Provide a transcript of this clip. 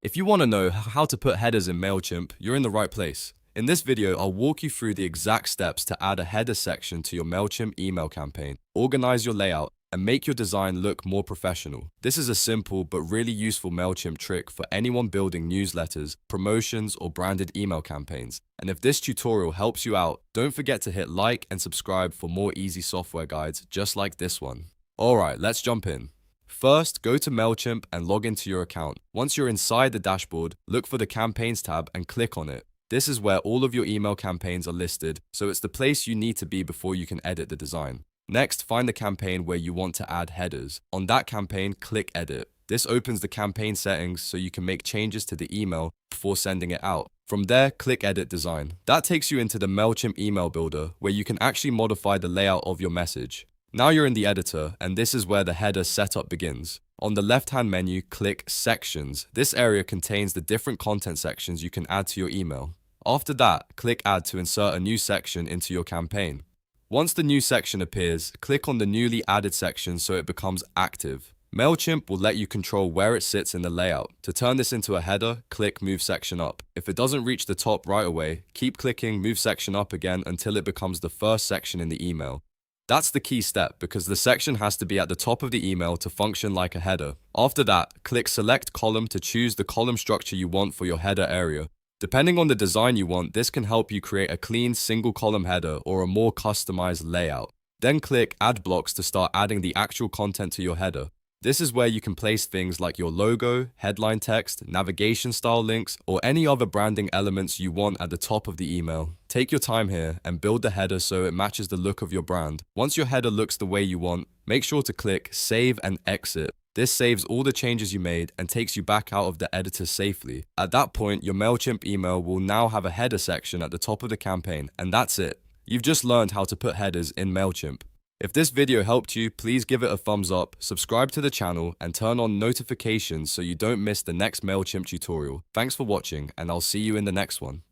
If you want to know how to put headers in Mailchimp, you're in the right place. In this video, I'll walk you through the exact steps to add a header section to your Mailchimp email campaign, organize your layout, and make your design look more professional. This is a simple but really useful Mailchimp trick for anyone building newsletters, promotions, or branded email campaigns. And if this tutorial helps you out, don't forget to hit like and subscribe for more easy software guides just like this one. Alright, let's jump in. First, go to Mailchimp and log into your account. Once you're inside the dashboard, look for the Campaigns tab and click on it. This is where all of your email campaigns are listed, so it's the place you need to be before you can edit the design. Next, find the campaign where you want to add headers. On that campaign, click Edit. This opens the campaign settings so you can make changes to the email before sending it out. From there, click Edit Design. That takes you into the Mailchimp email builder, where you can actually modify the layout of your message. Now you're in the editor, and this is where the header setup begins. On the left-hand menu, click Sections. This area contains the different content sections you can add to your email. After that, click Add to insert a new section into your campaign. Once the new section appears, click on the newly added section so it becomes active. Mailchimp will let you control where it sits in the layout. To turn this into a header, click Move Section Up. If it doesn't reach the top right away, keep clicking Move Section Up again until it becomes the first section in the email. That's the key step because the section has to be at the top of the email to function like a header. After that, click Select Column to choose the column structure you want for your header area. Depending on the design you want, this can help you create a clean single column header or a more customized layout. Then click Add Blocks to start adding the actual content to your header. This is where you can place things like your logo, headline text, navigation style links, or any other branding elements you want at the top of the email. Take your time here and build the header so it matches the look of your brand. Once your header looks the way you want, make sure to click Save and Exit. This saves all the changes you made and takes you back out of the editor safely. At that point, your Mailchimp email will now have a header section at the top of the campaign, and that's it. You've just learned how to put headers in Mailchimp. If this video helped you, please give it a thumbs up, subscribe to the channel, and turn on notifications so you don't miss the next Mailchimp tutorial. Thanks for watching, and I'll see you in the next one.